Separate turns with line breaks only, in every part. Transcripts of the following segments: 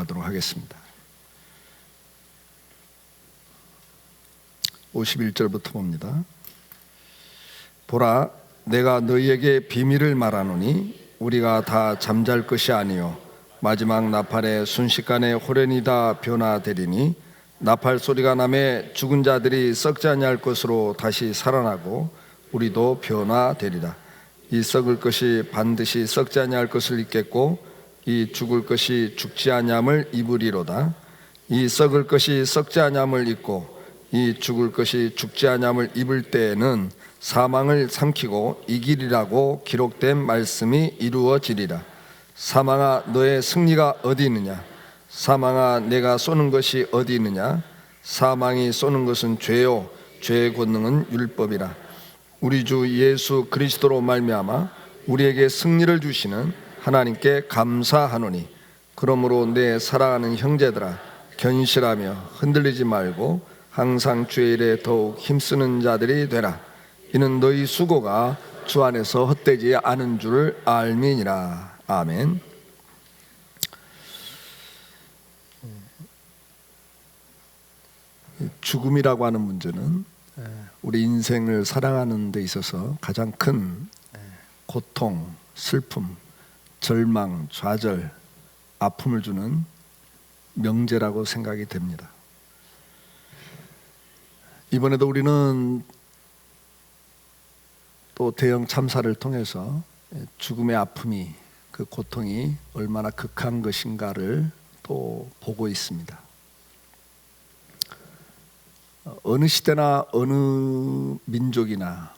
기도하도록 하겠습니다. 51절부터 봅니다. 보라, 내가 너희에게 비밀을 말하노니 우리가 다 잠잘 것이 아니요 마지막 나팔의 순식간에 호련히 다 변화되리니 나팔 소리가 나매 죽은 자들이 썩지 아니할 것으로 다시 살아나고 우리도 변화되리라. 이 썩을 것이 반드시 썩지 아니할 것을 입겠고 이 죽을 것이 죽지 아니함을 입으리로다. 이 썩을 것이 썩지 아니함을 입고 이 죽을 것이 죽지 아니함을 입을 때에는 사망을 삼키고 이기리라고 기록된 말씀이 이루어지리라. 사망아, 너의 승리가 어디 있느냐? 사망아, 내가 쏘는 것이 어디 있느냐? 사망이 쏘는 것은 죄요 죄의 권능은 율법이라. 우리 주 예수 그리스도로 말미암아 우리에게 승리를 주시는 하나님께 감사하노니, 그러므로 내 사랑하는 형제들아, 견실하며 흔들리지 말고 항상 주의 일에 더욱 힘쓰는 자들이 되라. 이는 너희 수고가 주 안에서 헛되지 않은 줄 알미니라. 아멘. 죽음이라고 하는 문제는 우리 인생을 살아가는 데 있어서 가장 큰 고통, 슬픔, 절망, 좌절, 아픔을 주는 명제라고 생각이 됩니다. 이번에도 우리는 또 대형 참사를 통해서 죽음의 아픔이, 그 고통이 얼마나 극한 것인가를 또 보고 있습니다. 어느 시대나 어느 민족이나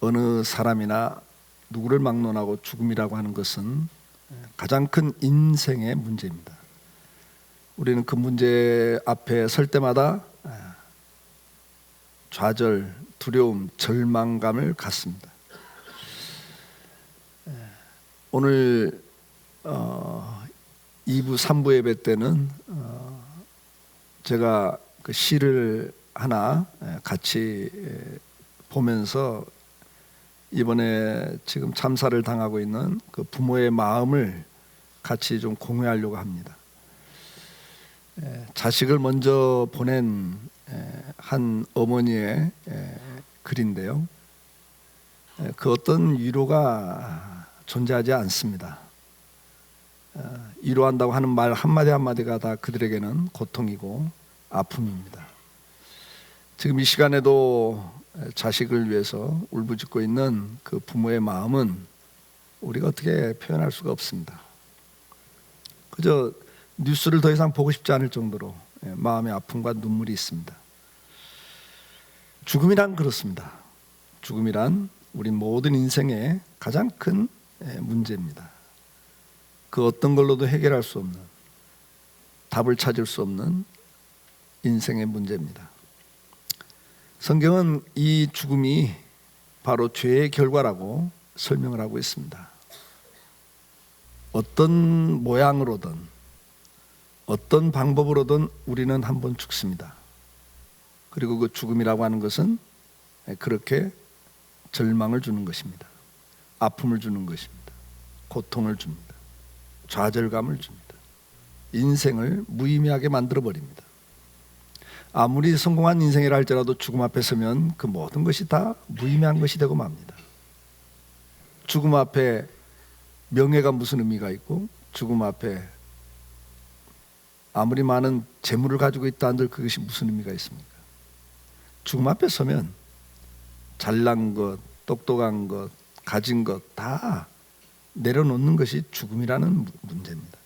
어느 사람이나 누구를 막론하고 죽음이라고 하는 것은 가장 큰 인생의 문제입니다. 우리는 그 문제 앞에 설 때마다 좌절, 두려움, 절망감을 갖습니다. 오늘 2부, 3부 예배 때는 제가 그 시를 하나 같이 보면서 이번에 지금 참사를 당하고 있는 그 부모의 마음을 같이 좀 공유하려고 합니다. 자식을 먼저 보낸 한 어머니의 글인데요, 그 어떤 위로가 존재하지 않습니다. 위로한다고 하는 말 한마디 한마디가 다 그들에게는 고통이고 아픔입니다. 지금 이 시간에도 자식을 위해서 울부짖고 있는 그 부모의 마음은 우리가 어떻게 표현할 수가 없습니다. 그저 뉴스를 더 이상 보고 싶지 않을 정도로 마음의 아픔과 눈물이 있습니다. 죽음이란 그렇습니다. 죽음이란 우리 모든 인생의 가장 큰 문제입니다. 그 어떤 걸로도 해결할 수 없는, 답을 찾을 수 없는 인생의 문제입니다. 성경은 이 죽음이 바로 죄의 결과라고 설명을 하고 있습니다. 어떤 모양으로든 어떤 방법으로든 우리는 한번 죽습니다. 그리고 그 죽음이라고 하는 것은 그렇게 절망을 주는 것입니다. 아픔을 주는 것입니다. 고통을 줍니다. 좌절감을 줍니다. 인생을 무의미하게 만들어버립니다. 아무리 성공한 인생이라 할지라도 죽음 앞에 서면 그 모든 것이 다 무의미한 것이 되고 맙니다. 죽음 앞에 명예가 무슨 의미가 있고, 죽음 앞에 아무리 많은 재물을 가지고 있다 한들 그것이 무슨 의미가 있습니까? 죽음 앞에 서면 잘난 것, 똑똑한 것, 가진 것 다 내려놓는 것이 죽음이라는 문제입니다.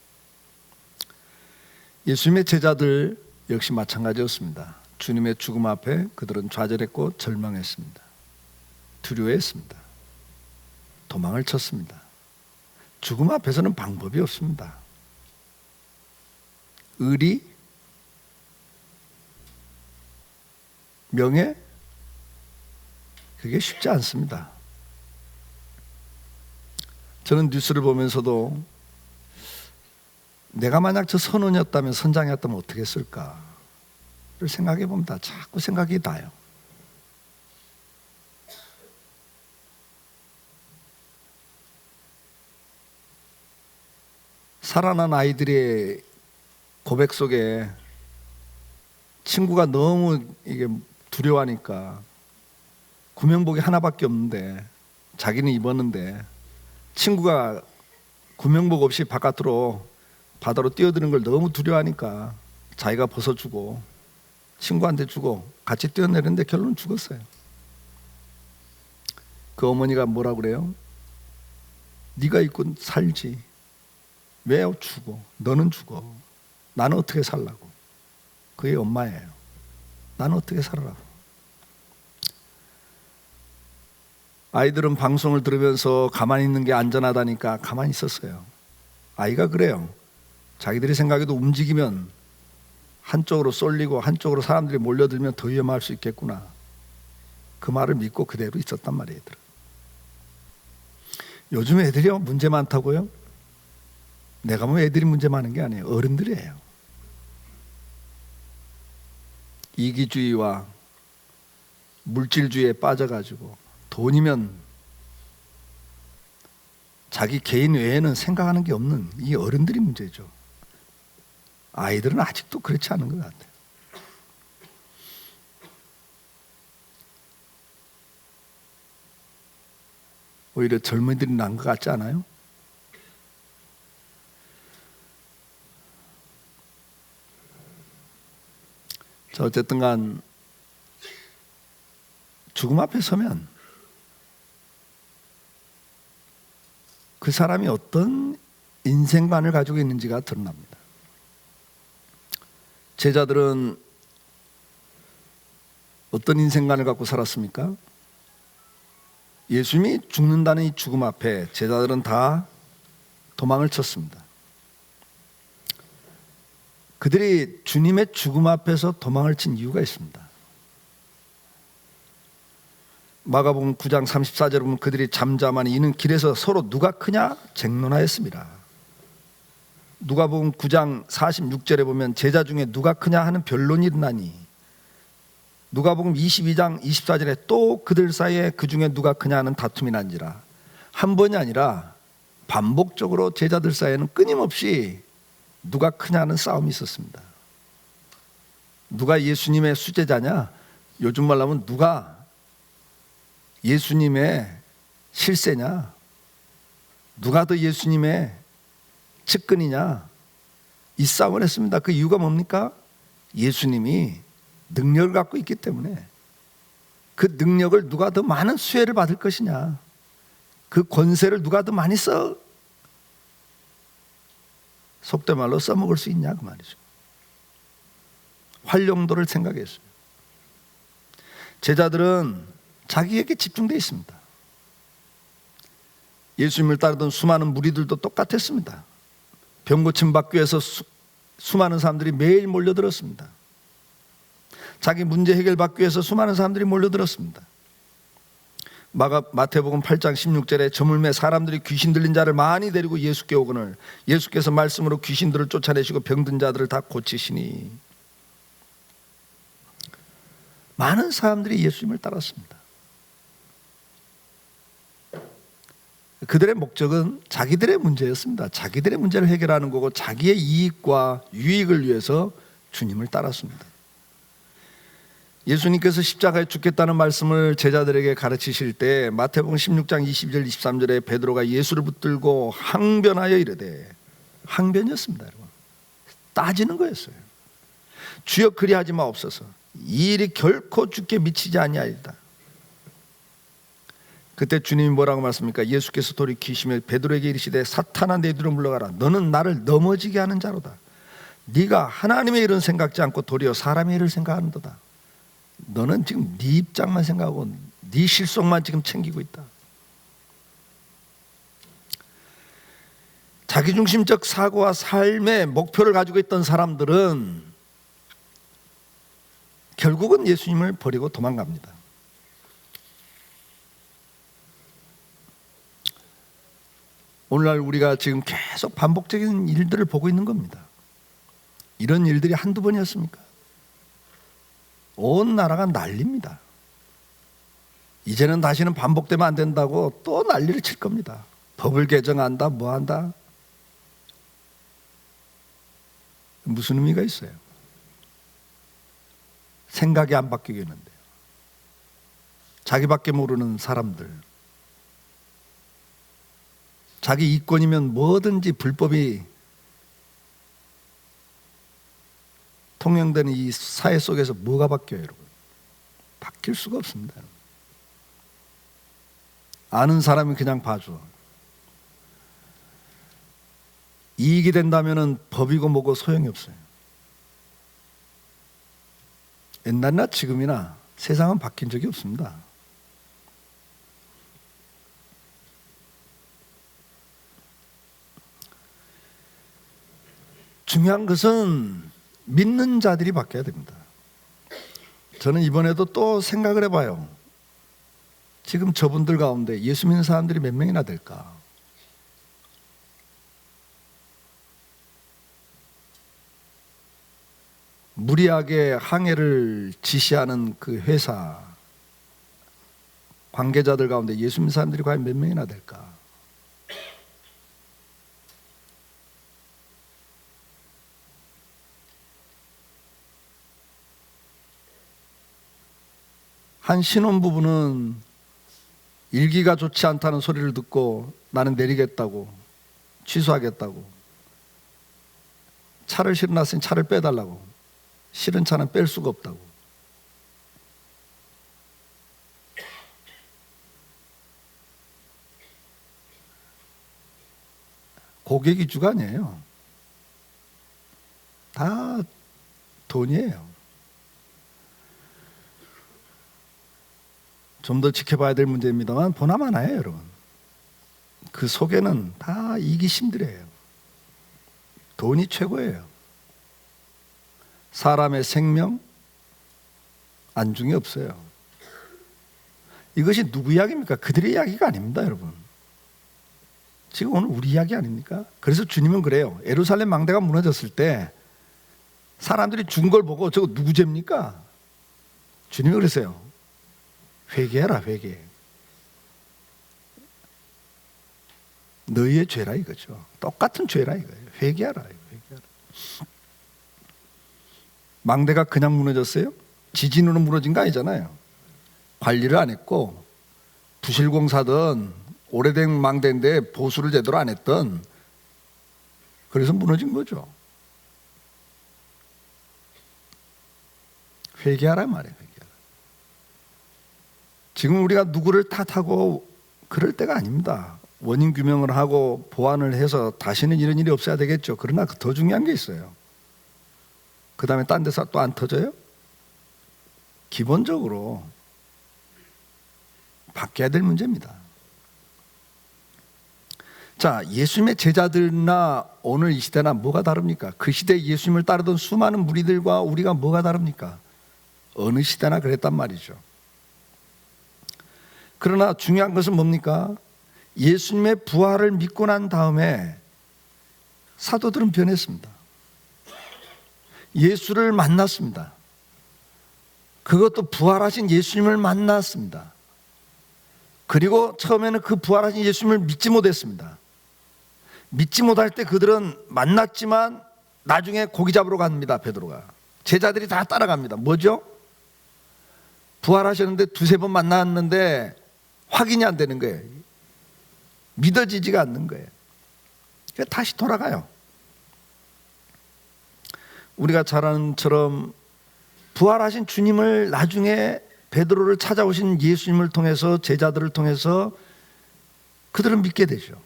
예수님의 제자들 역시 마찬가지였습니다. 주님의 죽음 앞에 그들은 좌절했고 절망했습니다. 두려워했습니다. 도망을 쳤습니다. 죽음 앞에서는 방법이 없습니다. 의리, 명예, 그게 쉽지 않습니다. 저는 뉴스를 보면서도 내가 만약 저 선원이었다면, 선장이었다면 어떻게 했을까를 생각해 봅니다. 자꾸 생각이 나요. 살아난 아이들의 고백 속에 친구가 너무 이게 두려워하니까 구명복이 하나밖에 없는데 자기는 입었는데 친구가 구명복 없이 바깥으로 바다로 뛰어드는 걸 너무 두려워하니까 자기가 벗어주고 친구한테 주고 같이 뛰어내렸는데 결론은 죽었어요. 그 어머니가 뭐라고 그래요? 네가 입고 살지 왜 죽어? 너는 죽어. 나는 어떻게 살라고? 그게 엄마예요. 나는 어떻게 살아라고? 아이들은 방송을 들으면서 가만히 있는 게 안전하다니까 가만히 있었어요. 아이가 그래요. 자기들이 생각해도 움직이면 한쪽으로 쏠리고 한쪽으로 사람들이 몰려들면 더 위험할 수 있겠구나. 그 말을 믿고 그대로 있었단 말이에요. 얘들은. 요즘 애들이요 문제 많다고요? 내가 보면 애들이 문제 많은 게 아니에요. 어른들이에요. 이기주의와 물질주의에 빠져가지고 돈이면 자기 개인 외에는 생각하는 게 없는 이 어른들이 문제죠. 아이들은 아직도 그렇지 않은 것 같아요. 오히려 젊은이들이 난 것 같지 않아요? 자, 어쨌든 간 죽음 앞에 서면 그 사람이 어떤 인생관을 가지고 있는지가 드러납니다. 제자들은 어떤 인생관을 갖고 살았습니까? 예수님이 죽는다는 이 죽음 앞에 제자들은 다 도망을 쳤습니다. 그들이 주님의 죽음 앞에서 도망을 친 이유가 있습니다. 마가복음 9장 34절에 보면 그들이 잠잠하니 이는 길에서 서로 누가 크냐 쟁론하였습니다. 누가복음 9장 46절에 보면 제자 중에 누가 크냐 하는 변론이 일어나니 누가복음 22장 24절에 또 그들 사이에 그 중에 누가 크냐 하는 다툼이 난지라. 한 번이 아니라 반복적으로 제자들 사이에는 끊임없이 누가 크냐는 싸움이 있었습니다. 누가 예수님의 수제자냐? 요즘 말로 하면 누가 예수님의 실세냐? 누가 더 예수님의 측근이냐? 이 싸움을 했습니다. 그 이유가 뭡니까? 예수님이 능력을 갖고 있기 때문에 그 능력을 누가 더 많은 수혜를 받을 것이냐? 그 권세를 누가 더 많이 속된 말로 써먹을 수 있냐 그 말이죠. 활용도를 생각했어요. 제자들은 자기에게 집중되어 있습니다. 예수님을 따르던 수많은 무리들도 똑같았습니다. 병 고침 받기 위해서 수많은 사람들이 매일 몰려들었습니다. 자기 문제 해결 받기 위해서 수많은 사람들이 몰려들었습니다. 마태복음 8장 16절에 저물매 사람들이 귀신 들린 자를 많이 데리고 예수께 오거늘 예수께서 말씀으로 귀신들을 쫓아내시고 병든 자들을 다 고치시니 많은 사람들이 예수님을 따랐습니다. 그들의 목적은 자기들의 문제였습니다. 자기들의 문제를 해결하는 거고 자기의 이익과 유익을 위해서 주님을 따랐습니다. 예수님께서 십자가에 죽겠다는 말씀을 제자들에게 가르치실 때 마태복음 16장 22절 23절에 베드로가 예수를 붙들고 항변하여 이르되 항변이었습니다. 여러분. 따지는 거였어요. 주여 그리하지 마옵소서. 이 일이 결코 주께 미치지 아니하리다. 그때 주님이 뭐라고 말씀합니까? 예수께서 돌이키시며 베드로에게 이르시되 사탄아 내 뒤로 물러가라. 너는 나를 넘어지게 하는 자로다. 네가 하나님의 일은 생각지 않고 도리어 사람의 일을 생각하는도다. 너는 지금 네 입장만 생각하고 네 실속만 지금 챙기고 있다. 자기중심적 사고와 삶의 목표를 가지고 있던 사람들은 결국은 예수님을 버리고 도망갑니다. 오늘날 우리가 지금 계속 반복적인 일들을 보고 있는 겁니다. 이런 일들이 한두 번이었습니까? 온 나라가 난립니다. 이제는 다시는 반복되면 안 된다고 또 난리를 칠 겁니다. 법을 개정한다, 뭐 한다. 무슨 의미가 있어요? 생각이 안 바뀌겠는데요. 자기밖에 모르는 사람들, 자기 이권이면 뭐든지 불법이 통용되는 이 사회 속에서 뭐가 바뀌어요, 여러분? 바뀔 수가 없습니다. 여러분. 아는 사람이 그냥 봐줘. 이익이 된다면은 법이고 뭐고 소용이 없어요. 옛날이나 지금이나 세상은 바뀐 적이 없습니다. 중요한 것은 믿는 자들이 바뀌어야 됩니다. 저는 이번에도 또 생각을 해봐요. 지금 저분들 가운데 예수 믿는 사람들이 몇 명이나 될까? 무리하게 항해를 지시하는 그 회사 관계자들 가운데 예수 믿는 사람들이 과연 몇 명이나 될까? 한 신혼부부는 일기가 좋지 않다는 소리를 듣고 나는 내리겠다고, 취소하겠다고, 차를 실어놨으니 차를 빼달라고, 실은 차는 뺄 수가 없다고. 고객이 주가 아니에요. 다 돈이에요. 좀 더 지켜봐야 될 문제입니다만 보나마나요, 여러분. 그 속에는 다 이기심들이에요. 돈이 최고예요. 사람의 생명 안중에 없어요. 이것이 누구 이야기입니까? 그들의 이야기가 아닙니다, 여러분. 지금 오늘 우리 이야기 아닙니까? 그래서 주님은 그래요. 예루살렘 망대가 무너졌을 때 사람들이 죽은 걸 보고 저거 누구 죄입니까? 주님이 그랬어요. 회개해라, 회개. 너희의 죄라 이거죠. 똑같은 죄라 이거예요. 회개하라, 회개하라. 망대가 그냥 무너졌어요? 지진으로 무너진 거 아니잖아요. 관리를 안 했고 부실공사든 오래된 망대인데 보수를 제대로 안 했던, 그래서 무너진 거죠. 회개하라 말이에요. 회개하라. 지금 우리가 누구를 탓하고 그럴 때가 아닙니다. 원인 규명을 하고 보완을 해서 다시는 이런 일이 없어야 되겠죠. 그러나 더 중요한 게 있어요. 그 다음에 딴 데서 또 안 터져요? 기본적으로 바뀌어야 될 문제입니다. 자, 예수님의 제자들이나 오늘 이 시대나 뭐가 다릅니까? 그 시대에 예수님을 따르던 수많은 무리들과 우리가 뭐가 다릅니까? 어느 시대나 그랬단 말이죠. 그러나 중요한 것은 뭡니까? 예수님의 부활을 믿고 난 다음에 사도들은 변했습니다. 예수를 만났습니다. 그것도 부활하신 예수님을 만났습니다. 그리고 처음에는 그 부활하신 예수님을 믿지 못했습니다. 믿지 못할 때 그들은 만났지만 나중에 고기 잡으러 갑니다. 베드로가. 제자들이 다 따라갑니다. 뭐죠? 부활하셨는데 두세 번 만났는데 확인이 안 되는 거예요. 믿어지지가 않는 거예요. 그래서 다시 돌아가요. 우리가 잘 아는 처럼 부활하신 주님을 나중에 베드로를 찾아오신 예수님을 통해서, 제자들을 통해서 그들은 믿게 되죠.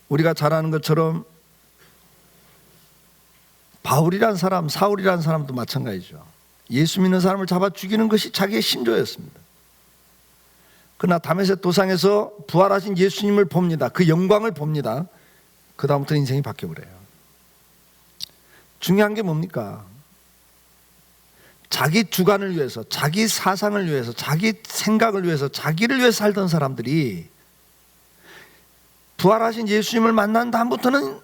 우리가 잘 아는 것처럼 바울이란 사람, 사울이란 사람도 마찬가지죠. 예수 믿는 사람을 잡아 죽이는 것이 자기의 신조였습니다. 그러나 다메섹 도상에서 부활하신 예수님을 봅니다. 그 영광을 봅니다. 그 다음부터 인생이 바뀌어버려요. 중요한 게 뭡니까? 자기 주관을 위해서, 자기 사상을 위해서, 자기 생각을 위해서, 자기를 위해서 살던 사람들이 부활하신 예수님을 만난 다음부터는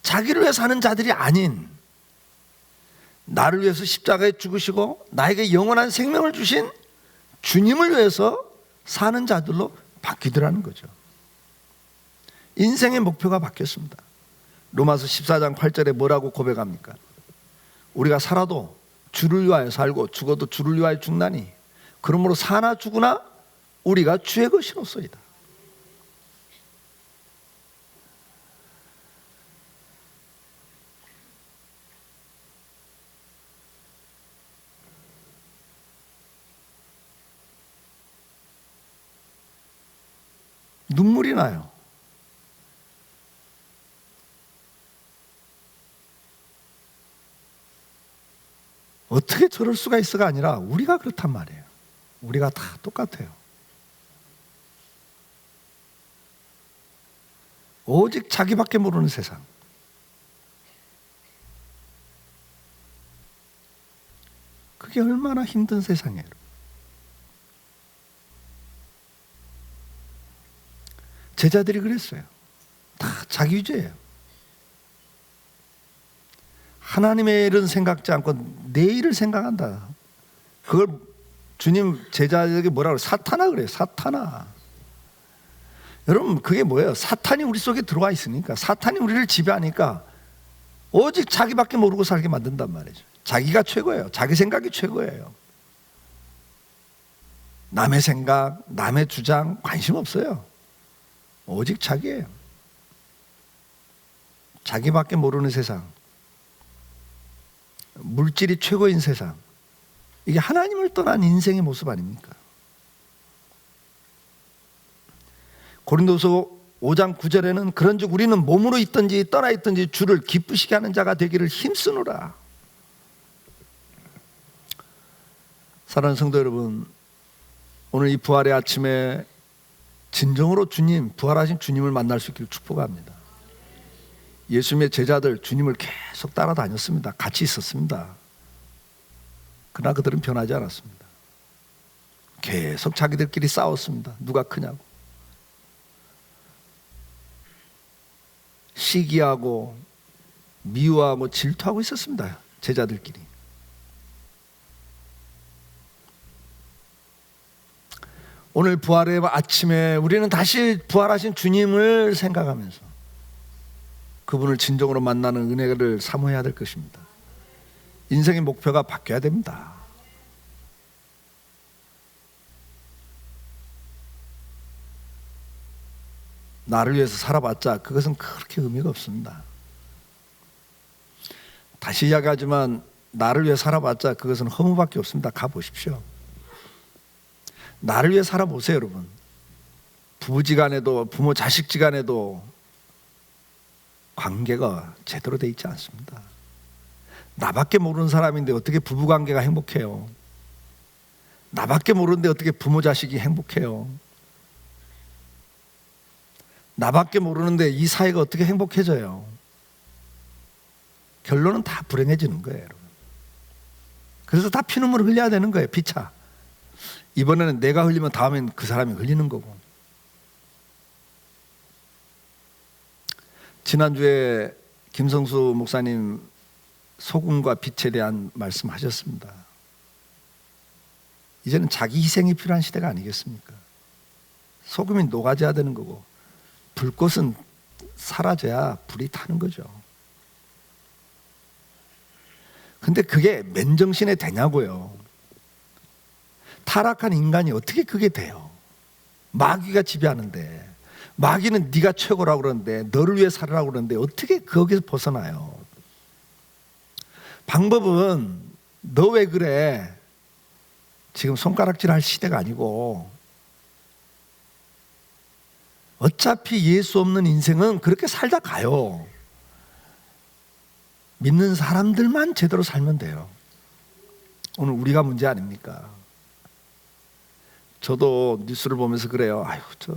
자기를 위해서 사는 자들이 아닌, 나를 위해서 십자가에 죽으시고 나에게 영원한 생명을 주신 주님을 위해서 사는 자들로 바뀌더라는 거죠. 인생의 목표가 바뀌었습니다. 로마서 14장 8절에 뭐라고 고백합니까? 우리가 살아도 주를 위하여 살고 죽어도 주를 위하여 죽나니 그러므로 사나 죽으나 우리가 주의 것이로소이다. 눈물이 나요. 어떻게 저럴 수가 있어가 아니라 우리가 그렇단 말이에요. 우리가 다 똑같아요. 오직 자기밖에 모르는 세상. 그게 얼마나 힘든 세상이에요. 제자들이 그랬어요. 다 자기 위주예요. 하나님의 일은 생각지 않고 내 일을 생각한다. 그걸 주님 제자들에게 뭐라고 그래요? 사탄아 그래요. 사탄아. 여러분 그게 뭐예요? 사탄이 우리 속에 들어와 있으니까, 사탄이 우리를 지배하니까 오직 자기밖에 모르고 살게 만든단 말이죠. 자기가 최고예요. 자기 생각이 최고예요. 남의 생각, 남의 주장 관심 없어요. 오직 자기예요. 자기밖에 모르는 세상, 물질이 최고인 세상, 이게 하나님을 떠난 인생의 모습 아닙니까? 고린도서 5장 9절에는 그런즉 우리는 몸으로 있든지 떠나 있든지 주를 기쁘시게 하는 자가 되기를 힘쓰노라. 사랑하는 성도 여러분, 오늘 이 부활의 아침에 진정으로 주님, 부활하신 주님을 만날 수 있기를 축복합니다. 예수님의 제자들 주님을 계속 따라다녔습니다. 같이 있었습니다. 그러나 그들은 변하지 않았습니다. 계속 자기들끼리 싸웠습니다. 누가 크냐고. 시기하고 미워하고 질투하고 있었습니다. 제자들끼리. 오늘 부활의 아침에 우리는 다시 부활하신 주님을 생각하면서 그분을 진정으로 만나는 은혜를 사모해야 될 것입니다. 인생의 목표가 바뀌어야 됩니다. 나를 위해서 살아봤자 그것은 그렇게 의미가 없습니다. 다시 이야기하지만 나를 위해 살아봤자 그것은 허무밖에 없습니다. 가보십시오. 나를 위해 살아보세요, 여러분. 부부지간에도 부모 자식지간에도 관계가 제대로 돼 있지 않습니다. 나밖에 모르는 사람인데 어떻게 부부관계가 행복해요? 나밖에 모르는데 어떻게 부모 자식이 행복해요? 나밖에 모르는데 이 사회가 어떻게 행복해져요? 결론은 다 불행해지는 거예요, 여러분. 그래서 다 피눈물을 흘려야 되는 거예요. 피차. 이번에는 내가 흘리면 다음엔 그 사람이 흘리는 거고. 지난주에 김성수 목사님 소금과 빛에 대한 말씀하셨습니다. 이제는 자기 희생이 필요한 시대가 아니겠습니까? 소금이 녹아져야 되는 거고 불꽃은 사라져야 불이 타는 거죠. 근데 그게 맨정신에 되냐고요. 타락한 인간이 어떻게 그게 돼요? 마귀가 지배하는데, 마귀는 네가 최고라고 그러는데, 너를 위해 살으라고 그러는데 어떻게 거기서 벗어나요? 방법은 너 왜 그래? 지금 손가락질 할 시대가 아니고, 어차피 예수 없는 인생은 그렇게 살다 가요. 믿는 사람들만 제대로 살면 돼요. 오늘 우리가 문제 아닙니까? 저도 뉴스를 보면서 그래요. 아유, 저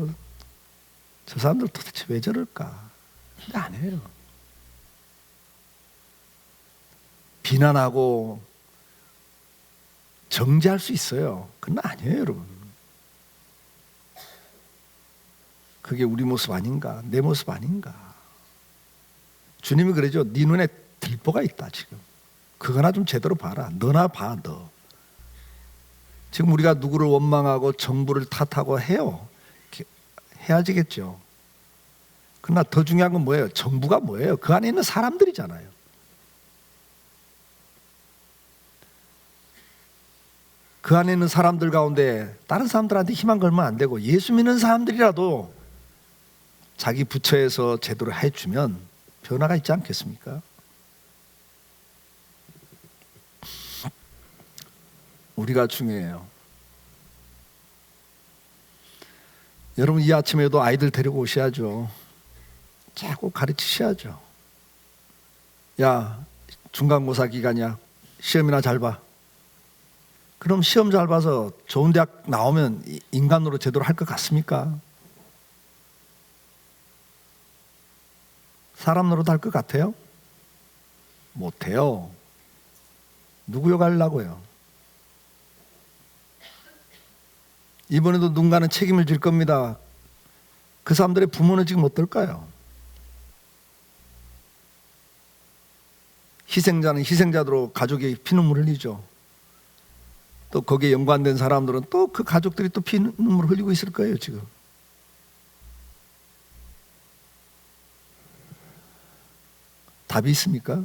사람들 도대체 왜 저럴까? 근데 아니에요. 비난하고 정죄할 수 있어요. 그건 아니에요, 여러분. 그게 우리 모습 아닌가? 내 모습 아닌가? 주님이 그러죠. 네 눈에 들보가 있다 지금. 그거나 좀 제대로 봐라. 너나 봐, 너. 지금 우리가 누구를 원망하고 정부를 탓하고 해요. 해야지겠죠. 그러나 그러나 더 중요한 건 뭐예요? 정부가 뭐예요? 그 안에 있는 사람들이잖아요. 그 안에 있는 사람들 가운데 다른 사람들한테 희망 걸면 안 되고 예수 믿는 사람들이라도 자기 부처에서 제대로 해주면 변화가 있지 않겠습니까? 우리가 중요해요. 여러분 이 아침에도 아이들 데리고 오셔야죠. 자꾸 가르치셔야죠. 야, 중간고사 기간이야. 시험이나 잘 봐. 그럼 시험 잘 봐서 좋은 대학 나오면 인간으로 제대로 할 것 같습니까? 사람 노릇 할 것 같아요? 못해요. 누구 욕하려고요? 이번에도 누군가는 책임을 질 겁니다. 그 사람들의 부모는 지금 어떨까요? 희생자는 희생자대로 가족이 피눈물 흘리죠. 또 거기에 연관된 사람들은 또 그 가족들이 또 피눈물 흘리고 있을 거예요 지금. 답이 있습니까?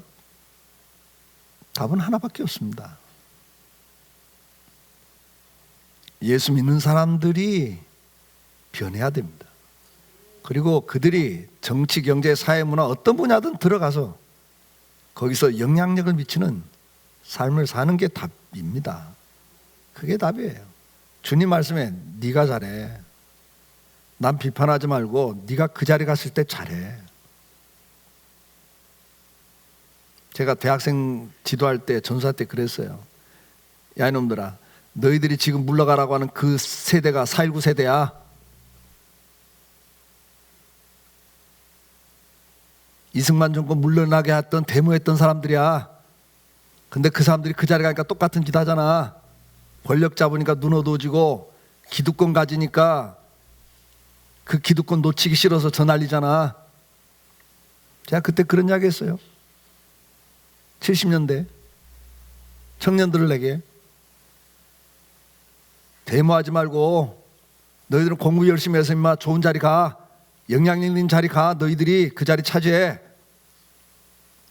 답은 하나밖에 없습니다. 예수 믿는 사람들이 변해야 됩니다. 그리고 그들이 정치, 경제, 사회, 문화 어떤 분야든 들어가서 거기서 영향력을 미치는 삶을 사는 게 답입니다. 그게 답이에요. 주님 말씀에 네가 잘해. 남 비판하지 말고 네가 그 자리 갔을 때 잘해. 제가 대학생 지도할 때 전수할 때 그랬어요. 야 이놈들아, 너희들이 지금 물러가라고 하는 그 세대가 4.19 세대야. 이승만 정권 물러나게 했던 데모했던 사람들이야. 근데 그 사람들이 그 자리 가니까 똑같은 짓 하잖아. 권력 잡으니까 눈 어두워지고 기득권 가지니까 그 기득권 놓치기 싫어서 저 난리잖아. 제가 그때 그런 이야기 했어요. 70년대 청년들을 내게 데모하지 말고 너희들은 공부 열심히 해서 임마 좋은 자리 가, 영향력 있는 자리 가. 너희들이 그 자리 차지해.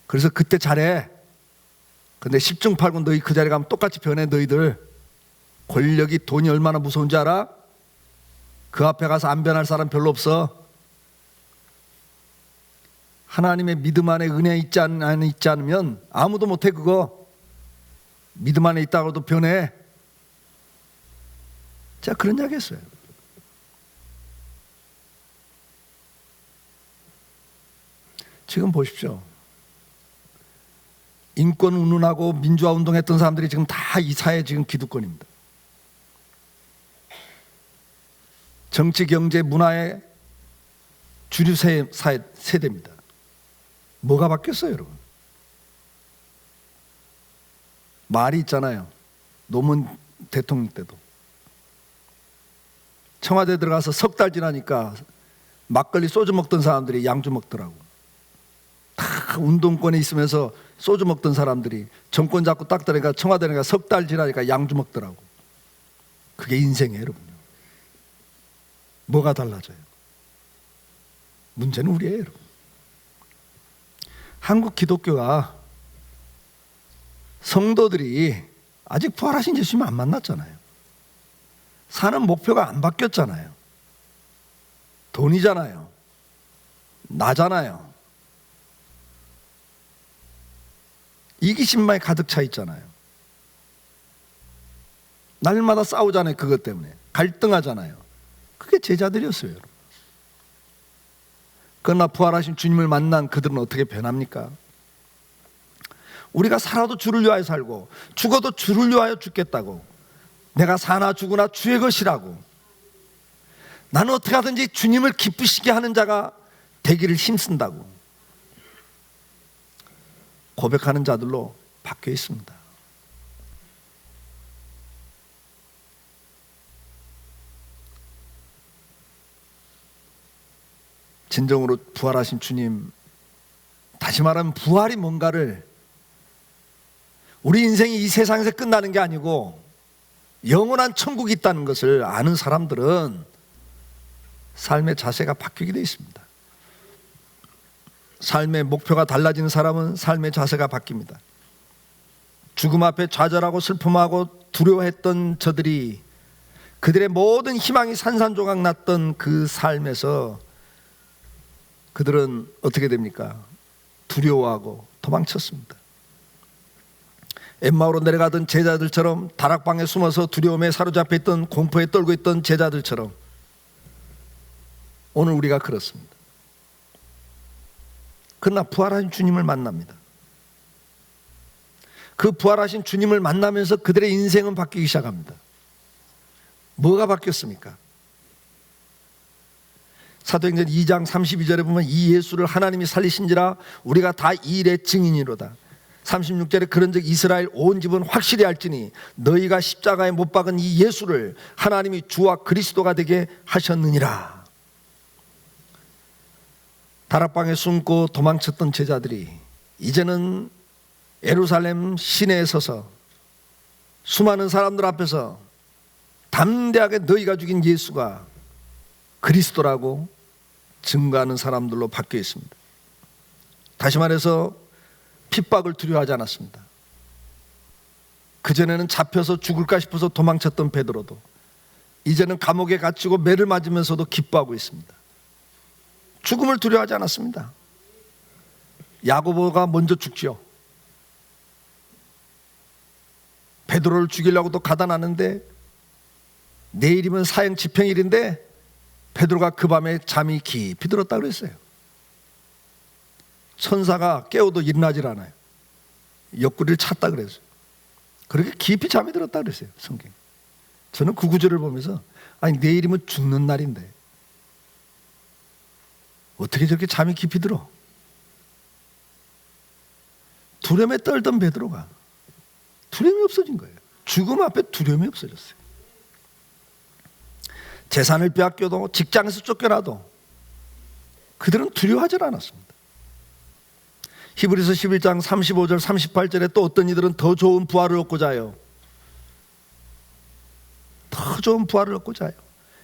그래서 그때 잘해. 근데 10중 8구 너희 그 자리 가면 똑같이 변해. 너희들 권력이, 돈이 얼마나 무서운지 알아? 그 앞에 가서 안 변할 사람 별로 없어. 하나님의 믿음 안에 은혜 있지 않으면 아무도 못해. 그거 믿음 안에 있다고도 변해. 제가 그런 이야기 했어요. 지금 보십시오. 인권 운운하고 민주화 운동했던 사람들이 지금 다 이 사회 지금 기득권입니다. 정치, 경제, 문화의 주류 세대입니다. 뭐가 바뀌었어요, 여러분? 말이 있잖아요. 노무현 대통령 때도 청와대 들어가서 석 달 지나니까 막걸리 소주 먹던 사람들이 양주 먹더라고. 다 운동권에 있으면서 소주 먹던 사람들이 정권 잡고 딱 들어가니까 청와대 들어가니까 석 달 지나니까 양주 먹더라고. 그게 인생이에요, 여러분. 뭐가 달라져요? 문제는 우리예요, 여러분. 한국 기독교가 성도들이 아직 부활하신 예수님 안 만났잖아요. 사는 목표가 안 바뀌었잖아요. 돈이잖아요. 나잖아요. 이기심만이 가득 차 있잖아요. 날마다 싸우잖아요. 그것 때문에 갈등하잖아요. 그게 제자들이었어요, 여러분. 그러나 부활하신 주님을 만난 그들은 어떻게 변합니까? 우리가 살아도 주를 위하여 살고 죽어도 주를 위하여 죽겠다고, 내가 사나 죽으나 주의 것이라고, 나는 어떻게 하든지 주님을 기쁘시게 하는 자가 되기를 힘쓴다고 고백하는 자들로 바뀌어 있습니다. 진정으로 부활하신 주님, 다시 말하면 부활이 뭔가를, 우리 인생이 이 세상에서 끝나는 게 아니고 영원한 천국이 있다는 것을 아는 사람들은 삶의 자세가 바뀌게 되어 있습니다. 삶의 목표가 달라지는 사람은 삶의 자세가 바뀝니다. 죽음 앞에 좌절하고 슬픔하고 두려워했던 저들이, 그들의 모든 희망이 산산조각 났던 그 삶에서 그들은 어떻게 됩니까? 두려워하고 도망쳤습니다. 엠마오로 내려가던 제자들처럼, 다락방에 숨어서 두려움에 사로잡혀 있던, 공포에 떨고 있던 제자들처럼 오늘 우리가 그렇습니다. 그러나 부활하신 주님을 만납니다. 그 부활하신 주님을 만나면서 그들의 인생은 바뀌기 시작합니다. 뭐가 바뀌었습니까? 사도행전 2장 32절에 보면 이 예수를 하나님이 살리신지라 우리가 다 이 일의 증인이로다. 36절에 그런즉 이스라엘 온 집은 확실히 알지니 너희가 십자가에 못 박은 이 예수를 하나님이 주와 그리스도가 되게 하셨느니라. 다락방에 숨고 도망쳤던 제자들이 이제는 예루살렘 시내에 서서 수많은 사람들 앞에서 담대하게 너희가 죽인 예수가 그리스도라고 증거하는 사람들로 바뀌어 있습니다. 다시 말해서 핍박을 두려워하지 않았습니다. 그전에는 잡혀서 죽을까 싶어서 도망쳤던 베드로도 이제는 감옥에 갇히고 매를 맞으면서도 기뻐하고 있습니다. 죽음을 두려워하지 않았습니다. 야고보가 먼저 죽죠. 베드로를 죽이려고 또 가다놨는데 내일이면 사형 집행일인데 베드로가 그 밤에 잠이 깊이 들었다고 그랬어요. 천사가 깨워도 일어나질 않아요. 옆구리를 찼다 그랬어요. 그렇게 깊이 잠이 들었다 그랬어요, 성경. 저는 그 구절을 보면서 아니 내일이면 죽는 날인데 어떻게 저렇게 잠이 깊이 들어? 두려움에 떨던 베드로가 두려움이 없어진 거예요. 죽음 앞에 두려움이 없어졌어요. 재산을 빼앗겨도 직장에서 쫓겨나도 그들은 두려워하지 않았습니다. 히브리서 11장 35절 38절에 또 어떤 이들은 더 좋은 부활을 얻고자 해요. 더 좋은 부활을 얻고자 해요.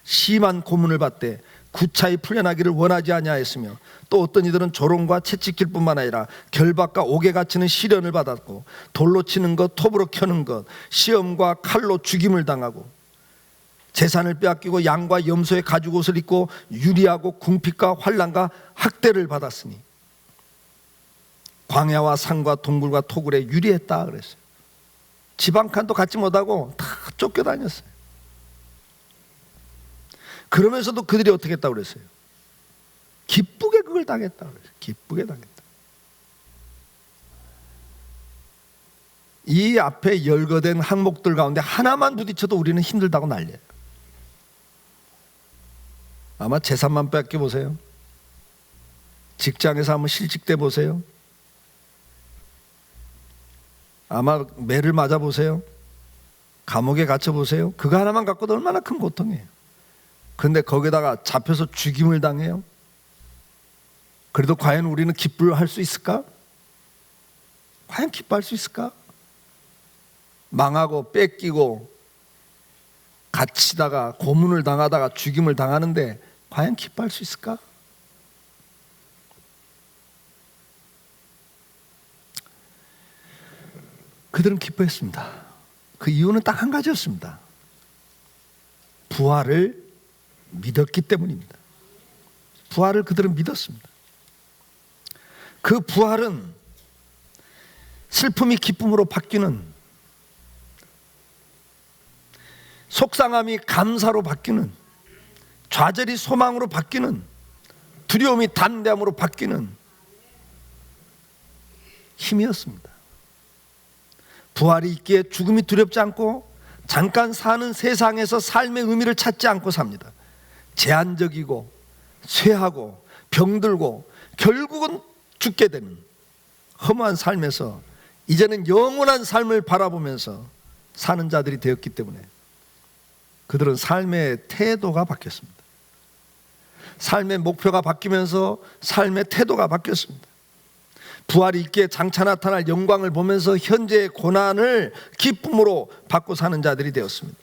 심한 고문을 받되 구차히 풀려나기를 원하지 아니하였으며 또 어떤 이들은 조롱과 채찍질 뿐만 아니라 결박과 옥에 갇히는 시련을 받았고 돌로 치는 것, 톱으로 켜는 것, 시험과 칼로 죽임을 당하고 재산을 빼앗기고 양과 염소의 가죽옷을 입고 유리하고 궁핍과 환난과 학대를 받았으니 광야와 산과 동굴과 토굴에 유리했다 그랬어요. 집 한 칸도 갖지 못하고 다 쫓겨다녔어요. 그러면서도 그들이 어떻게 했다고 그랬어요? 기쁘게 그걸 당했다고 그랬어요. 기쁘게 당했다. 이 앞에 열거된 항목들 가운데 하나만 부딪혀도 우리는 힘들다고 난리예요. 아마 재산만 뺏겨 보세요. 직장에서 한번 실직돼 보세요. 아마 매를 맞아 보세요. 감옥에 갇혀 보세요. 그거 하나만 갖고도 얼마나 큰 고통이에요. 그런데 거기다가 잡혀서 죽임을 당해요. 그래도 과연 우리는 기뻐할 수 있을까? 과연 기뻐할 수 있을까? 망하고 뺏기고 갇히다가 고문을 당하다가 죽임을 당하는데 과연 기뻐할 수 있을까? 그들은 기뻐했습니다. 그 이유는 딱 한 가지였습니다. 부활을 믿었기 때문입니다. 부활을 그들은 믿었습니다. 그 부활은 슬픔이 기쁨으로 바뀌는, 속상함이 감사로 바뀌는, 좌절이 소망으로 바뀌는, 두려움이 담대함으로 바뀌는 힘이었습니다. 부활이 있기에 죽음이 두렵지 않고 잠깐 사는 세상에서 삶의 의미를 찾지 않고 삽니다. 제한적이고 쇠하고 병들고 결국은 죽게 되는 허무한 삶에서 이제는 영원한 삶을 바라보면서 사는 자들이 되었기 때문에 그들은 삶의 태도가 바뀌었습니다. 삶의 목표가 바뀌면서 삶의 태도가 바뀌었습니다. 부활이 있기에 장차 나타날 영광을 보면서 현재의 고난을 기쁨으로 받고 사는 자들이 되었습니다.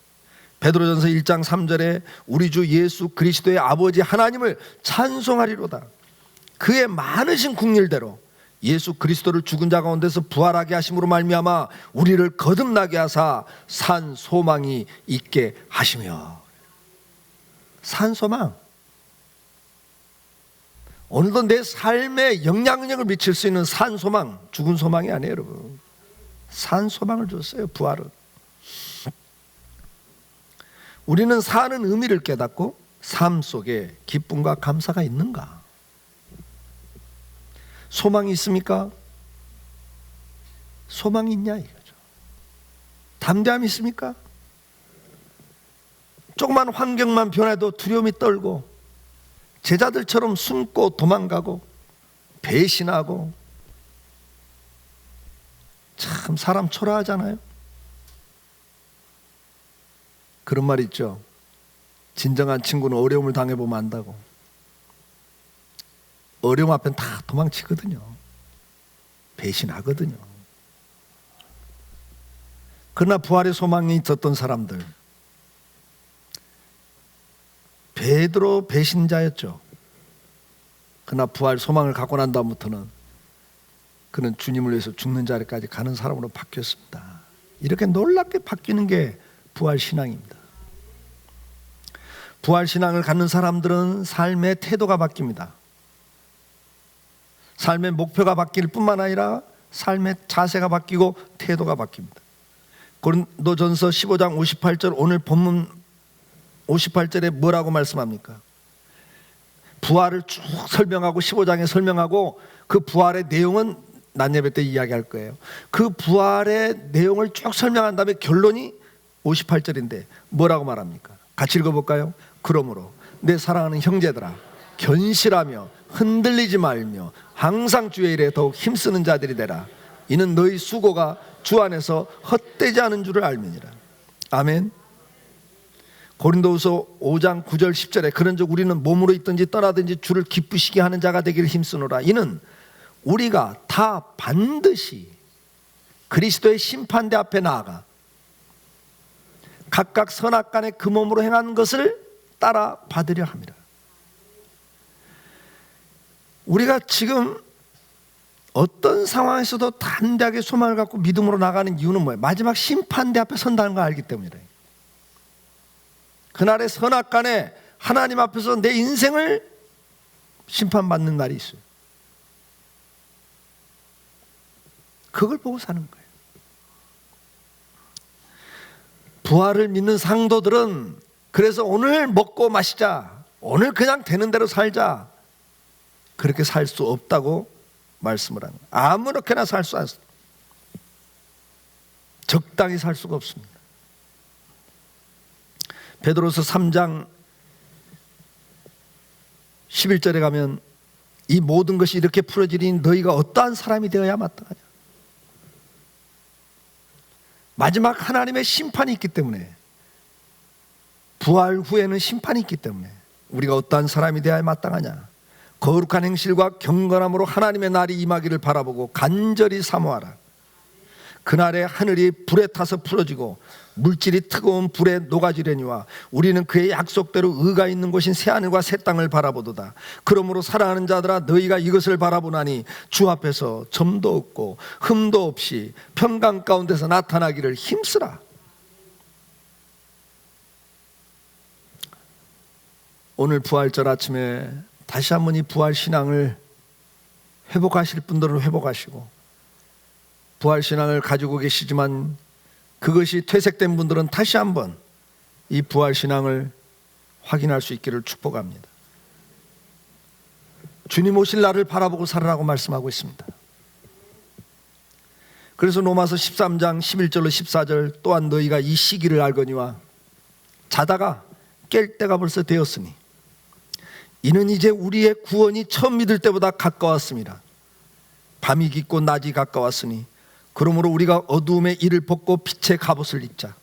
베드로전서 1장 3절에 우리 주 예수 그리스도의 아버지 하나님을 찬송하리로다. 그의 많으신 국률대로 예수 그리스도를 죽은 자 가운데서 부활하게 하심으로 말미암아 우리를 거듭나게 하사 산 소망이 있게 하시며. 산 소망. 오늘도 내 삶에 영향력을 미칠 수 있는 산 소망, 죽은 소망이 아니에요, 여러분. 산 소망을 줬어요, 부활을. 우리는 사는 의미를 깨닫고 삶 속에 기쁨과 감사가 있는가? 소망이 있습니까? 소망이 있냐 이거죠. 담대함이 있습니까? 조그만 환경만 변해도 두려움이 떨고 제자들처럼 숨고 도망가고 배신하고, 참 사람 초라하잖아요. 그런 말 있죠. 진정한 친구는 어려움을 당해보면 안다고. 어려움 앞엔 다 도망치거든요. 배신하거든요. 그러나 부활의 소망이 있었던 사람들, 베드로 배신자였죠. 그러나 부활 소망을 갖고 난 다음부터는 그는 주님을 위해서 죽는 자리까지 가는 사람으로 바뀌었습니다. 이렇게 놀랍게 바뀌는 게 부활 신앙입니다. 부활 신앙을 갖는 사람들은 삶의 태도가 바뀝니다. 삶의 목표가 바뀔 뿐만 아니라 삶의 자세가 바뀌고 태도가 바뀝니다. 고린도전서 15장 58절, 오늘 본문 58절에 뭐라고 말씀합니까? 부활을 쭉 설명하고 15장에 설명하고, 그 부활의 내용은 낮 예배 때 이야기할 거예요. 그 부활의 내용을 쭉 설명한 다음에 결론이 58절인데 뭐라고 말합니까? 같이 읽어볼까요? 그러므로 내 사랑하는 형제들아, 견실하며 흔들리지 말며 항상 주의 일에 더욱 힘쓰는 자들이 되라. 이는 너희 수고가 주 안에서 헛되지 않은 줄을 알미니라. 아멘. 고린도후서 5장 9절 10절에 그런즉 우리는 몸으로 있든지 떠나든지 주를 기쁘시게 하는 자가 되기를 힘쓰노라. 이는 우리가 다 반드시 그리스도의 심판대 앞에 나아가 각각 선악간에 그 몸으로 행한 것을 따라 받으려 합니다. 우리가 지금 어떤 상황에서도 담대하게 소망을 갖고 믿음으로 나가는 이유는 뭐예요? 마지막 심판대 앞에 선다는 걸 알기 때문이래요. 그날의 선악간에 하나님 앞에서 내 인생을 심판받는 날이 있어요. 그걸 보고 사는 거예요. 부활을 믿는 상도들은 그래서 오늘 먹고 마시자, 오늘 그냥 되는 대로 살자, 그렇게 살 수 없다고 말씀을 합니다. 아무렇게나 살 수 없습니다. 적당히 살 수가 없습니다. 베드로서 3장 11절에 가면 이 모든 것이 이렇게 풀어지니 너희가 어떠한 사람이 되어야 마땅하냐. 마지막 하나님의 심판이 있기 때문에, 부활 후에는 심판이 있기 때문에 우리가 어떠한 사람이 되어야 마땅하냐. 거룩한 행실과 경건함으로 하나님의 날이 임하기를 바라보고 간절히 사모하라. 그날에 하늘이 불에 타서 풀어지고 물질이 뜨거운 불에 녹아지려니와 우리는 그의 약속대로 의가 있는 곳인 새하늘과 새 땅을 바라보도다. 그러므로 사랑하는 자들아, 너희가 이것을 바라보나니 주 앞에서 점도 없고 흠도 없이 평강 가운데서 나타나기를 힘쓰라. 오늘 부활절 아침에 다시 한번 이 부활 신앙을 회복하실 분들은 회복하시고, 부활 신앙을 가지고 계시지만 그것이 퇴색된 분들은 다시 한번 이 부활 신앙을 확인할 수 있기를 축복합니다. 주님 오실 날을 바라보고 살으라고 말씀하고 있습니다. 그래서 로마서 13장 11절로 14절, 또한 너희가 이 시기를 알거니와 자다가 깰 때가 벌써 되었으니 이는 이제 우리의 구원이 처음 믿을 때보다 가까웠습니다. 밤이 깊고 낮이 가까웠으니 그러므로 우리가 어두움의 일을 벗고 빛의 갑옷을 입자.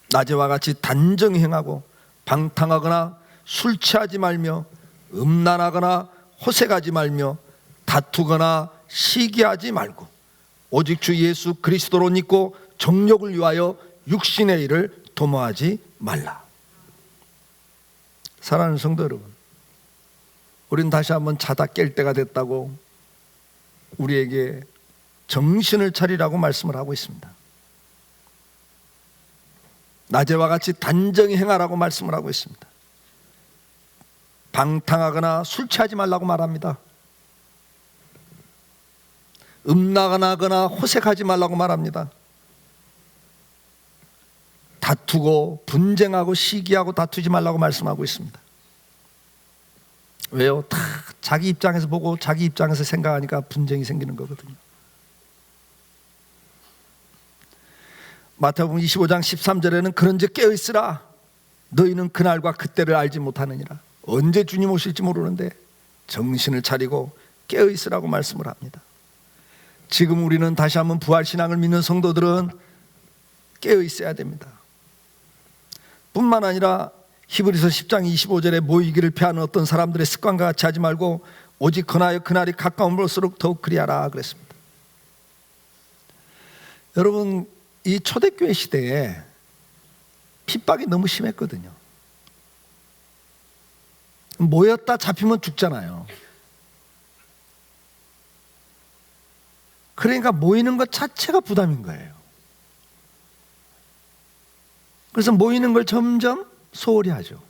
낮에와 같이 단정히 행하고 방탕하거나 술 취하지 말며 음란하거나 호색하지 말며 다투거나 시기하지 말고 오직 주 예수 그리스도로 믿고 정욕을 위하여 육신의 일을 도모하지 말라. 사랑하는 성도 여러분, 우리는 다시 한번 자다 깰 때가 됐다고 우리에게 정신을 차리라고 말씀을 하고 있습니다. 낮에와 같이 단정히 행하라고 말씀을 하고 있습니다. 방탕하거나 술 취하지 말라고 말합니다. 음란하거나 호색하지 말라고 말합니다. 다투고 분쟁하고 시기하고 다투지 말라고 말씀하고 있습니다. 왜요? 다 자기 입장에서 보고 자기 입장에서 생각하니까 분쟁이 생기는 거거든요. 마태복음 25장 13절에는 그런즉 깨어있으라 너희는 그날과 그때를 알지 못하느니라. 언제 주님 오실지 모르는데 정신을 차리고 깨어있으라고 말씀을 합니다. 지금 우리는 다시 한번 부활신앙을 믿는 성도들은 깨어있어야 됩니다. 뿐만 아니라 히브리서 10장 25절에 모이기를 피하는 어떤 사람들의 습관과 같이 하지 말고 오직 그나여 그날이 가까운 볼수록 더욱 그리하라 그랬습니다. 여러분, 이 초대교회 시대에 핍박이 너무 심했거든요. 모였다 잡히면 죽잖아요. 그러니까 모이는 것 자체가 부담인 거예요. 그래서 모이는 걸 점점 소홀히 하죠.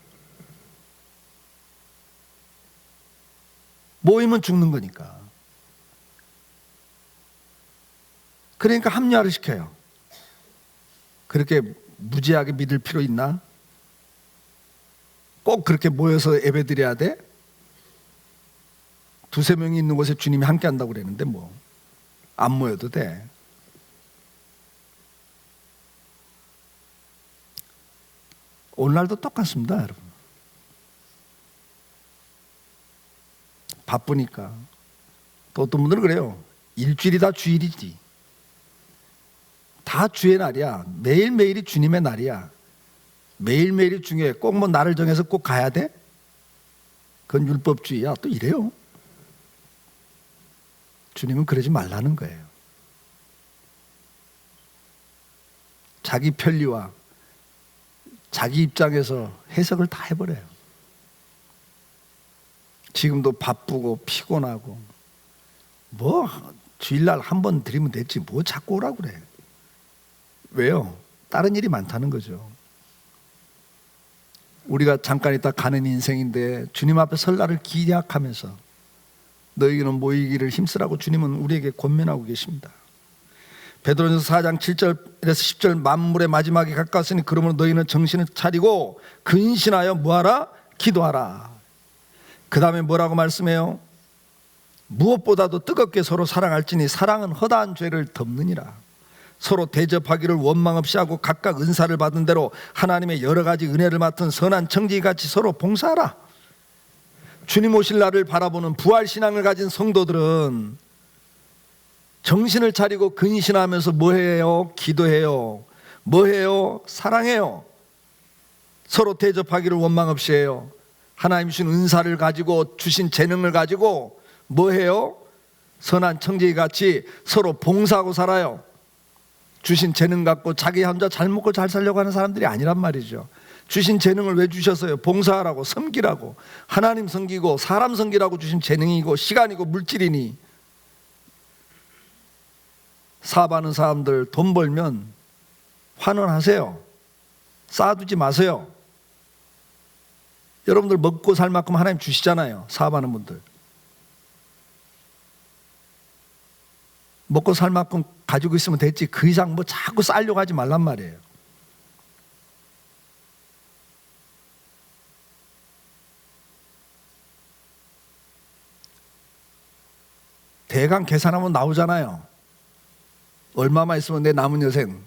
모이면 죽는 거니까. 그러니까 합리화를 시켜요. 그렇게 무지하게 믿을 필요 있나? 꼭 그렇게 모여서 예배드려야 돼? 두세 명이 있는 곳에 주님이 함께 한다고 그랬는데 뭐 안 모여도 돼. 오늘날도 똑같습니다, 여러분. 바쁘니까. 또 어떤 분들은 그래요. 일주일이 다 주일이지. 다 주의 날이야. 매일매일이 주님의 날이야. 매일매일이 중요해. 꼭 뭐 날을 정해서 꼭 가야 돼? 그건 율법주의야. 또 이래요. 주님은 그러지 말라는 거예요. 자기 편리와 자기 입장에서 해석을 다 해버려요. 지금도 바쁘고 피곤하고 뭐 주일날 한 번 드리면 됐지 뭐 자꾸 오라고 그래. 왜요? 다른 일이 많다는 거죠. 우리가 잠깐 있다 가는 인생인데 주님 앞에 설 날을 기약하면서 너희는 모이기를 힘쓰라고 주님은 우리에게 권면하고 계십니다. 베드로전서 4장 7절에서 10절 만물의 마지막이 가까웠으니 그러므로 너희는 정신을 차리고 근신하여 뭐하라? 기도하라. 그 다음에 뭐라고 말씀해요? 무엇보다도 뜨겁게 서로 사랑할지니 사랑은 허다한 죄를 덮느니라. 서로 대접하기를 원망 없이 하고 각각 은사를 받은 대로 하나님의 여러 가지 은혜를 맡은 선한 청지기같이 서로 봉사하라. 주님 오실 날을 바라보는 부활신앙을 가진 성도들은 정신을 차리고 근신하면서 뭐해요? 기도해요. 뭐해요? 사랑해요. 서로 대접하기를 원망 없이 해요. 하나님 주신 은사를 가지고 주신 재능을 가지고 뭐해요? 선한 청지기같이 서로 봉사하고 살아요. 주신 재능 갖고 자기 혼자 잘 먹고 잘 살려고 하는 사람들이 아니란 말이죠. 주신 재능을 왜 주셨어요? 봉사하라고, 섬기라고. 하나님 섬기고 사람 섬기라고 주신 재능이고 시간이고 물질이니. 사업하는 사람들 돈 벌면 환원하세요. 쌓아두지 마세요. 여러분들 먹고 살 만큼 하나님 주시잖아요. 사업하는 분들 먹고 살 만큼 가지고 있으면 됐지 그 이상 뭐 자꾸 쌓으려고 하지 말란 말이에요. 대강 계산하면 나오잖아요. 얼마만 있으면 내 남은 여생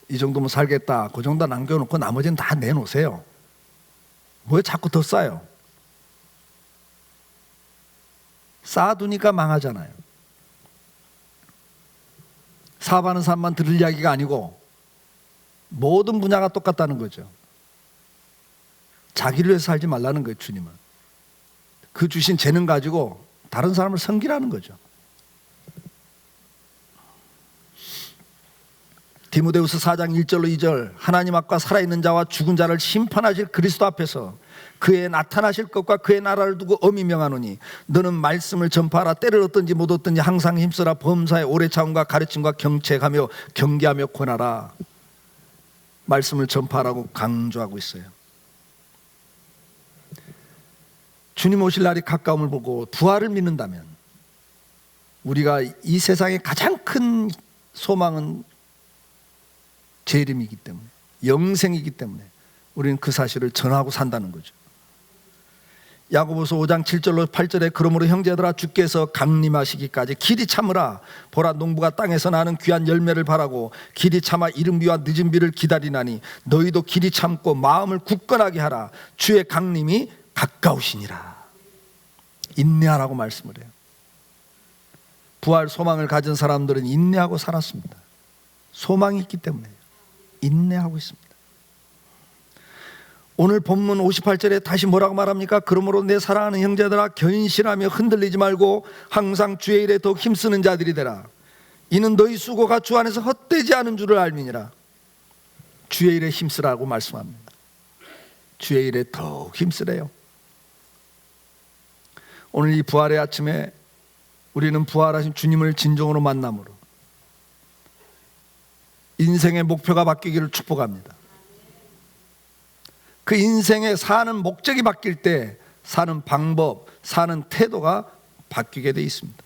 이 정도면 살겠다. 그 정도 남겨놓고 나머지는 다 내놓으세요. 왜 자꾸 더 쌓아요? 쌓아두니까 망하잖아요. 사업하는 사람만 들을 이야기가 아니고 모든 분야가 똑같다는 거죠. 자기를 위해서 살지 말라는 거예요. 주님은 그 주신 재능 가지고 다른 사람을 섬기라는 거죠. 디모데후서 4장 1절로 2절, 하나님 앞과 살아있는 자와 죽은 자를 심판하실 그리스도 앞에서 그의 나타나실 것과 그의 나라를 두고 엄히 명하노니 너는 말씀을 전파하라. 때를 얻든지 못 얻든지 항상 힘쓰라. 범사에 오래 참음과 가르침과 경책하며 경계하며 권하라. 말씀을 전파하라고 강조하고 있어요. 주님 오실 날이 가까움을 보고 부활을 믿는다면 우리가 이 세상의 가장 큰 소망은 재림이기 때문에, 영생이기 때문에 우리는 그 사실을 전하고 산다는 거죠. 야고보서 5장 7절로 8절에 그러므로 형제들아 주께서 강림하시기까지 길이 참으라. 보라 농부가 땅에서 나는 귀한 열매를 바라고 길이 참아 이른 비와 늦은 비를 기다리나니 너희도 길이 참고 마음을 굳건하게 하라. 주의 강림이 가까우시니라. 인내하라고 말씀을 해요. 부활 소망을 가진 사람들은 인내하고 살았습니다. 소망이 있기 때문에 인내하고 있습니다. 오늘 본문 58절에 다시 뭐라고 말합니까? 그러므로 내 사랑하는 형제들아 견실하며 흔들리지 말고 항상 주의 일에 더욱 힘쓰는 자들이 되라. 이는 너희 수고가 주 안에서 헛되지 않은 줄을 알미니라. 주의 일에 힘쓰라고 말씀합니다. 주의 일에 더욱 힘쓰래요. 오늘 이 부활의 아침에 우리는 부활하신 주님을 진정으로 만남으로 인생의 목표가 바뀌기를 축복합니다. 그 인생의 사는 목적이 바뀔 때 사는 방법, 사는 태도가 바뀌게 되어 있습니다.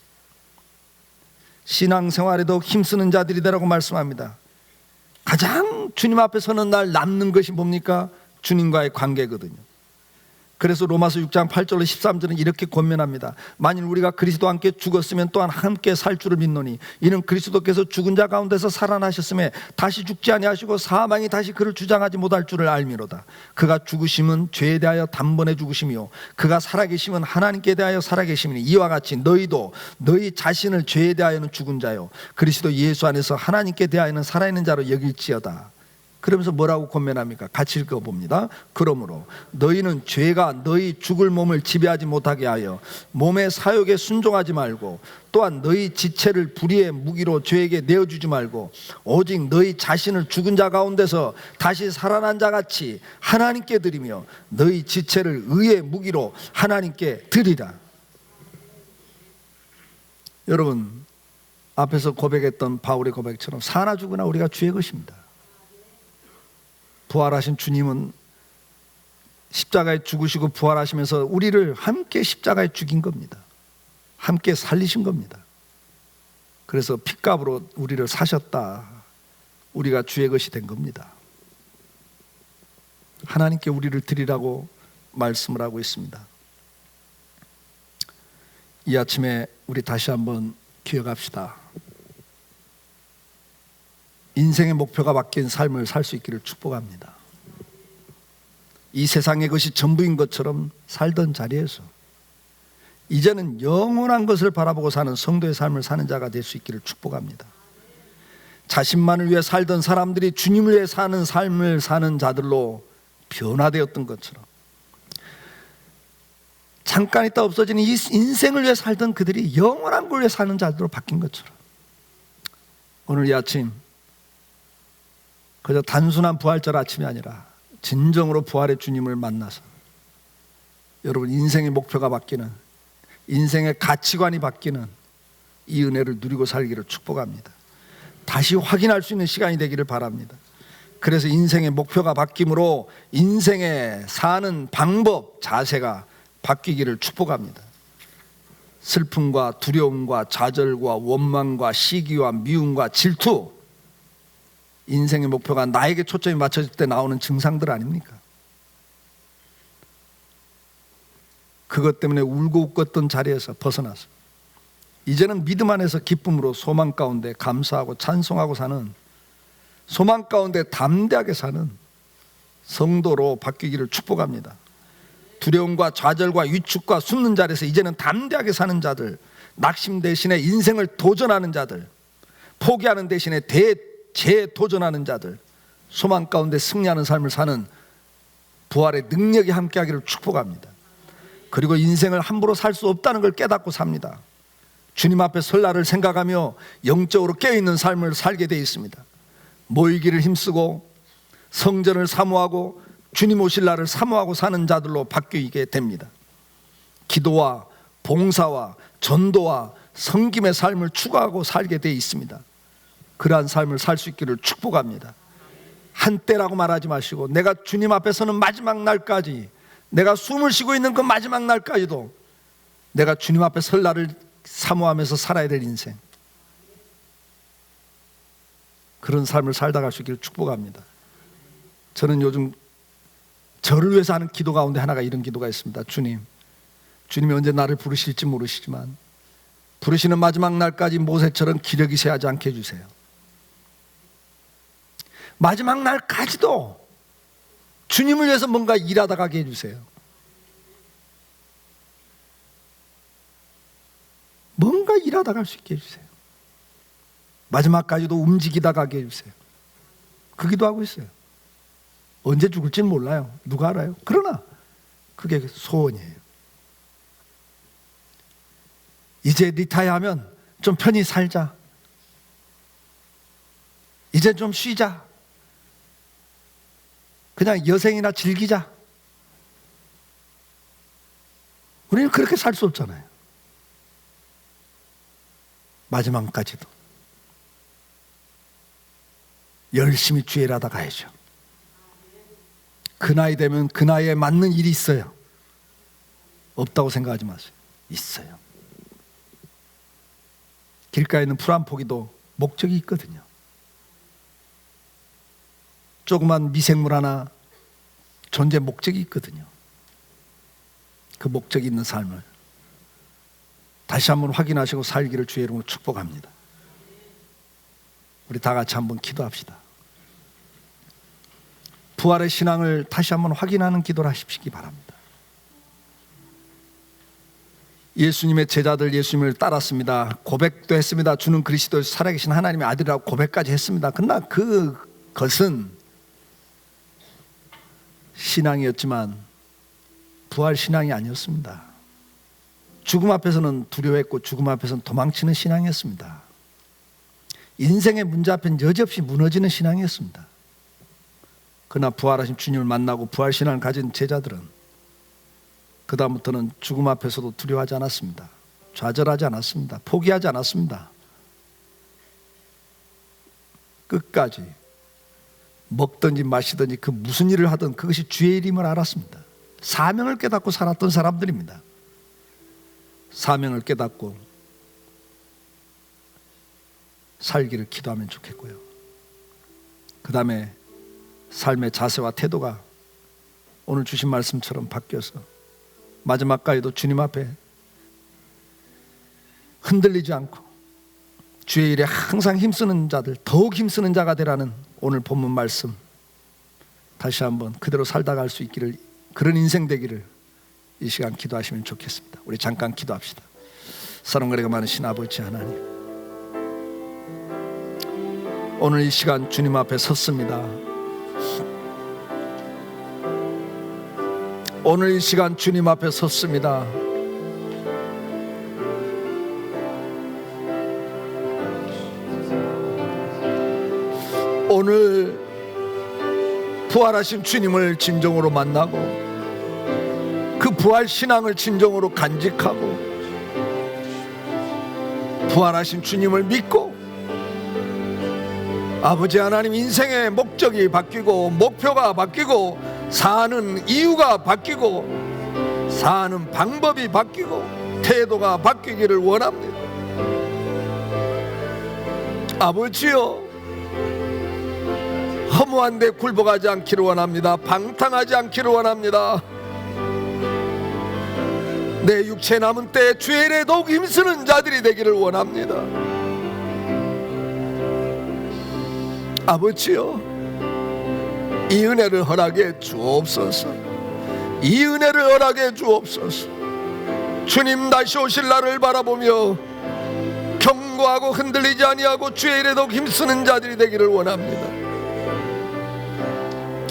신앙생활에도 힘쓰는 자들이 되라고 말씀합니다. 가장 주님 앞에 서는 날 남는 것이 뭡니까? 주님과의 관계거든요. 그래서 로마서 6장 8절로 13절은 이렇게 권면합니다. 만일 우리가 그리스도와 함께 죽었으면 또한 함께 살 줄을 믿노니 이는 그리스도께서 죽은 자 가운데서 살아나셨음에 다시 죽지 아니하시고 사망이 다시 그를 주장하지 못할 줄을 알미로다. 그가 죽으심은 죄에 대하여 단번에 죽으심이요 그가 살아계심은 하나님께 대하여 살아계심이니 이와 같이 너희도 너희 자신을 죄에 대하여는 죽은 자요 그리스도 예수 안에서 하나님께 대하여는 살아있는 자로 여길지어다. 그러면서 뭐라고 권면합니까? 같이 읽어봅니다. 그러므로 너희는 죄가 너희 죽을 몸을 지배하지 못하게 하여 몸의 사욕에 순종하지 말고 또한 너희 지체를 불의의 무기로 죄에게 내어주지 말고 오직 너희 자신을 죽은 자 가운데서 다시 살아난 자 같이 하나님께 드리며 너희 지체를 의의 무기로 하나님께 드리라. 여러분, 앞에서 고백했던 바울의 고백처럼 사나 죽으나 우리가 주의 것입니다. 부활하신 주님은 십자가에 죽으시고 부활하시면서 우리를 함께 십자가에 죽인 겁니다. 함께 살리신 겁니다. 그래서 핏값으로 우리를 사셨다. 우리가 주의 것이 된 겁니다. 하나님께 우리를 드리라고 말씀을 하고 있습니다. 이 아침에 우리 다시 한번 기억합시다. 인생의 목표가 바뀐 삶을 살 수 있기를 축복합니다. 이 세상의 것이 전부인 것처럼 살던 자리에서 이제는 영원한 것을 바라보고 사는 성도의 삶을 사는 자가 될 수 있기를 축복합니다. 자신만을 위해 살던 사람들이 주님을 위해 사는 삶을 사는 자들로 변화되었던 것처럼 잠깐 있다 없어지는 이 인생을 위해 살던 그들이 영원한 걸 위해 사는 자들로 바뀐 것처럼 오늘 이 아침 그저 단순한 부활절 아침이 아니라 진정으로 부활의 주님을 만나서 여러분 인생의 목표가 바뀌는 인생의 가치관이 바뀌는 이 은혜를 누리고 살기를 축복합니다. 다시 확인할 수 있는 시간이 되기를 바랍니다. 그래서 인생의 목표가 바뀜으로 인생의 사는 방법, 자세가 바뀌기를 축복합니다. 슬픔과 두려움과 좌절과 원망과 시기와 미움과 질투, 인생의 목표가 나에게 초점이 맞춰질 때 나오는 증상들 아닙니까? 그것 때문에 울고 웃었던 자리에서 벗어나서 이제는 믿음 안에서 기쁨으로 소망 가운데 감사하고 찬송하고 사는, 소망 가운데 담대하게 사는 성도로 바뀌기를 축복합니다. 두려움과 좌절과 위축과 숨는 자리에서 이제는 담대하게 사는 자들, 낙심 대신에 인생을 도전하는 자들, 포기하는 대신에 재도전하는 자들, 소망 가운데 승리하는 삶을 사는 부활의 능력이 함께하기를 축복합니다. 그리고 인생을 함부로 살 수 없다는 걸 깨닫고 삽니다. 주님 앞에 설날을 생각하며 영적으로 깨어있는 삶을 살게 되어 있습니다. 모이기를 힘쓰고 성전을 사모하고 주님 오실 날을 사모하고 사는 자들로 바뀌게 됩니다. 기도와 봉사와 전도와 섬김의 삶을 추구하고 살게 되어 있습니다. 그러한 삶을 살 수 있기를 축복합니다. 한때라고 말하지 마시고 내가 주님 앞에 서는 마지막 날까지, 내가 숨을 쉬고 있는 그 마지막 날까지도 내가 주님 앞에 설 날을 사모하면서 살아야 될 인생, 그런 삶을 살다 갈 수 있기를 축복합니다. 저는 요즘 저를 위해서 하는 기도 가운데 하나가 이런 기도가 있습니다. 주님이 언제 나를 부르실지 모르시지만 부르시는 마지막 날까지 모세처럼 기력이 쇠하지 않게 해주세요. 마지막 날까지도 주님을 위해서 뭔가 일하다 가게 해주세요. 뭔가 일하다 갈 수 있게 해주세요. 마지막까지도 움직이다 가게 해주세요. 그 기도하고 있어요. 언제 죽을지는 몰라요. 누가 알아요? 그러나 그게 소원이에요. 이제 리타이어하면 좀 편히 살자. 이제 좀 쉬자. 그냥 여생이나 즐기자. 우리는 그렇게 살 수 없잖아요. 마지막까지도 열심히 주의 일하다 가야죠. 그 나이 되면 그 나이에 맞는 일이 있어요. 없다고 생각하지 마세요. 있어요. 길가에 있는 풀 한 포기도 목적이 있거든요. 조그만 미생물 하나 존재 목적이 있거든요. 그 목적이 있는 삶을 다시 한번 확인하시고 살기를 주의 이름으로 축복합니다. 우리 다 같이 한번 기도합시다. 부활의 신앙을 다시 한번 확인하는 기도를 하십시기 바랍니다. 예수님의 제자들 예수님을 따랐습니다. 고백도 했습니다. 주는 그리스도 살아계신 하나님의 아들이라고 고백까지 했습니다. 그러나 그것은 신앙이었지만 부활 신앙이 아니었습니다. 죽음 앞에서는 두려워했고 죽음 앞에서는 도망치는 신앙이었습니다. 인생의 문제 앞엔 여지없이 무너지는 신앙이었습니다. 그러나 부활하신 주님을 만나고 부활 신앙을 가진 제자들은 그 다음부터는 죽음 앞에서도 두려워하지 않았습니다. 좌절하지 않았습니다. 포기하지 않았습니다. 끝까지 먹든지 마시든지 그 무슨 일을 하든 그것이 주의 일임을 알았습니다. 사명을 깨닫고 살았던 사람들입니다. 사명을 깨닫고 살기를 기도하면 좋겠고요. 그 다음에 삶의 자세와 태도가 오늘 주신 말씀처럼 바뀌어서 마지막까지도 주님 앞에 흔들리지 않고 주의 일에 항상 힘쓰는 자들, 더욱 힘쓰는 자가 되라는 오늘 본문 말씀 다시 한번 그대로 살다 갈 수 있기를, 그런 인생 되기를 이 시간 기도하시면 좋겠습니다. 우리 잠깐 기도합시다. 사랑과 많으신 아버지 하나님, 오늘 이 시간 주님 앞에 섰습니다. 오늘 이 시간 주님 앞에 섰습니다. 오늘 부활하신 주님을 진정으로 만나고 그 부활 신앙을 진정으로 간직하고 부활하신 주님을 믿고 아버지 하나님, 인생의 목적이 바뀌고 목표가 바뀌고 사는 이유가 바뀌고 사는 방법이 바뀌고 태도가 바뀌기를 원합니다. 아버지여, 허무한 데 굴복하지 않기를 원합니다. 방탕하지 않기를 원합니다. 내 육체 남은 때 주의 일에 더욱 힘쓰는 자들이 되기를 원합니다. 아버지여, 이 은혜를 허락해 주옵소서. 이 은혜를 허락해 주옵소서. 주님 다시 오실 날을 바라보며 경고하고 흔들리지 아니하고 주의 일에 더욱 힘쓰는 자들이 되기를 원합니다.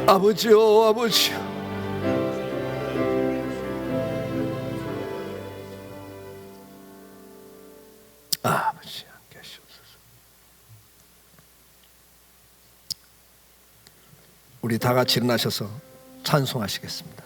아버지여, 아버지여, 아버지 함께 하시옵소서. 우리 다 같이 일어나셔서 찬송하시겠습니다.